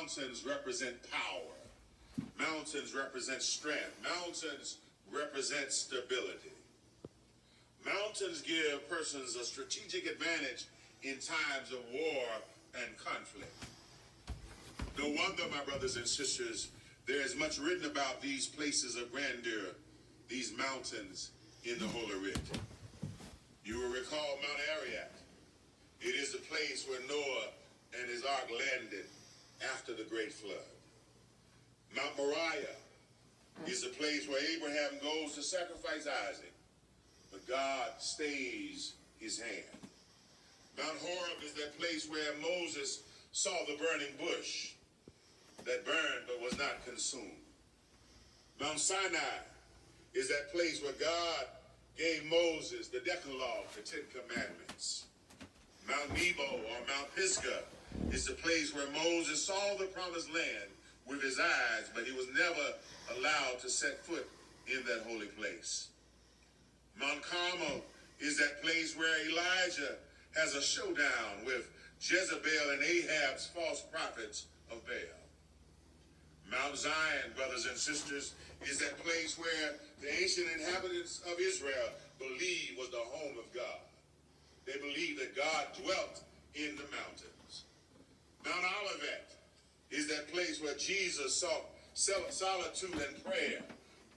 mountains represent power. Mountains represent strength. Mountains represent stability. Mountains give persons a strategic advantage in times of war and conflict. No wonder, my brothers and sisters, there is much written about these places of grandeur, these mountains in the Holy Writ. You will recall Mount Ararat. It is the place where Noah and his ark landed after the great flood. Mount Moriah is the place where Abraham goes to sacrifice Isaac, but God stays his hand. Mount Horeb is that place where Moses saw the burning bush that burned but was not consumed. Mount Sinai is that place where God gave Moses the Decalogue, the Ten Commandments. Mount Nebo or Mount Pisgah is the place where Moses saw the promised land with his eyes, but he was never allowed to set foot in that holy place. Mount Carmel is that place where Elijah has a showdown with Jezebel and Ahab's false prophets of Baal. Mount Zion, brothers and sisters, is that place where the ancient inhabitants of Israel believed was the home of God. They believed that God dwelt in the mountains. Mount Olivet is that place where Jesus sought solitude and prayer.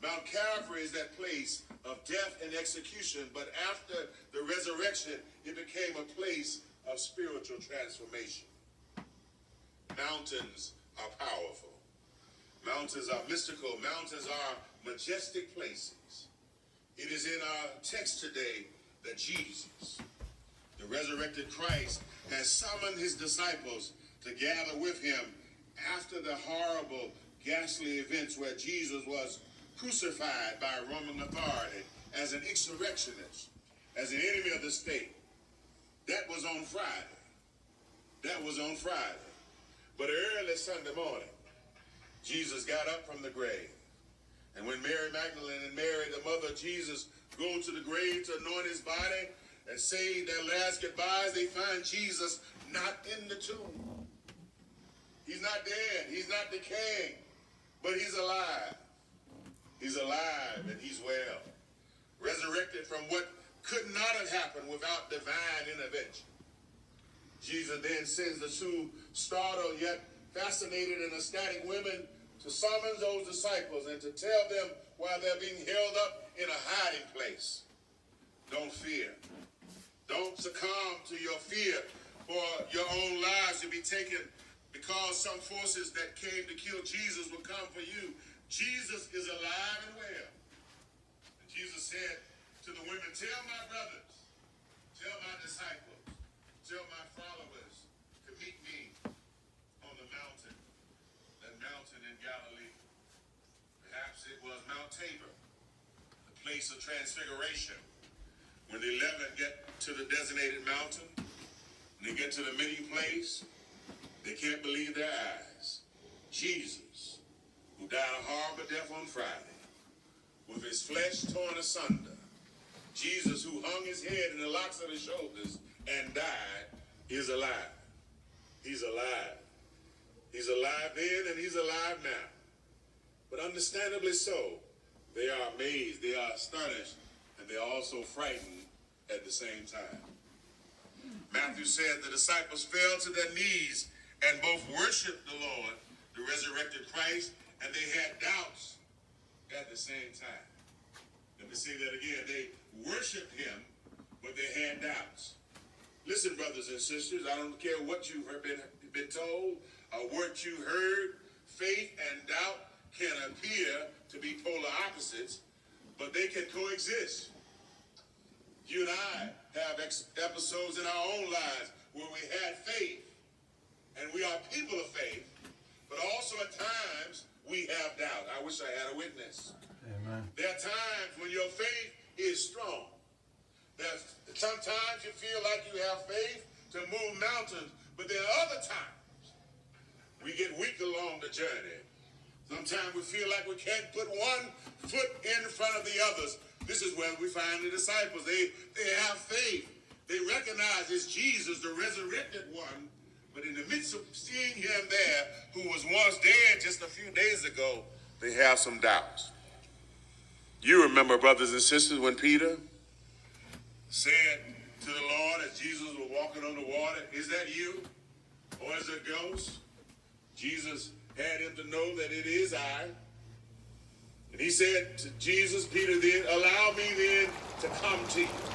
Mount Calvary is that place of death and execution, but after the resurrection, it became a place of spiritual transformation. Mountains are powerful. Mountains are mystical. Mountains are majestic places. It is in our text today that Jesus, the resurrected Christ, has summoned his disciples to gather with him after the horrible, ghastly events where Jesus was crucified by Roman authority as an insurrectionist, as an enemy of the state. That was on Friday. That was on Friday. But early Sunday morning, Jesus got up from the grave. And when Mary Magdalene and Mary, the mother of Jesus, go to the grave to anoint his body and say their last goodbyes, they find Jesus not in the tomb. He's not dead. He's not decaying. But he's alive. He's alive and he's well. Resurrected from what could not have happened without divine intervention. Jesus then sends the two startled yet fascinated and ecstatic women to summon those disciples and to tell them while they're being held up in a hiding place, don't fear. Don't succumb to your fear for your own lives to be taken because some forces that came to kill Jesus will come for you. Jesus is alive and well. And Jesus said to the women, tell my brothers, tell my disciples, tell my followers to meet me on the mountain, that mountain in Galilee. Perhaps it was Mount Tabor, the place of transfiguration. When the 11 get to the designated mountain, and they get to the meeting place, they can't believe their eyes. Jesus, who died a horrible death on Friday, with his flesh torn asunder. Jesus, who hung his head in the locks of his shoulders and died, is alive. He's alive. He's alive then and he's alive now. But understandably so, they are amazed, they are astonished, and they're also frightened at the same time. Matthew said the disciples fell to their knees and both worshiped the Lord, the resurrected Christ, and they had doubts at the same time. Let me say that again. They worshiped him, but they had doubts. Listen, brothers and sisters, I don't care what you've been told or what you heard. Faith and doubt can appear to be polar opposites, but they can coexist. You and I have episodes in our own lives where we had faith, and we are people of faith, but also at times we have doubt. I wish I had a witness. Amen. There are times when your faith is strong. Sometimes you feel like you have faith to move mountains, but there are other times we get weak along the journey. Sometimes we feel like we can't put one foot in front of the others. This is where we find the disciples. They have faith. They recognize it's Jesus, the resurrected one, But in the midst of seeing him there, who was once dead just a few days ago, they have some doubts. You remember, brothers and sisters, when Peter said to the Lord as Jesus was walking on the water, "Is that you? Or is it a ghost?" Jesus had him to know that it is I. And he said to Jesus, "Peter, then allow me then to come to you."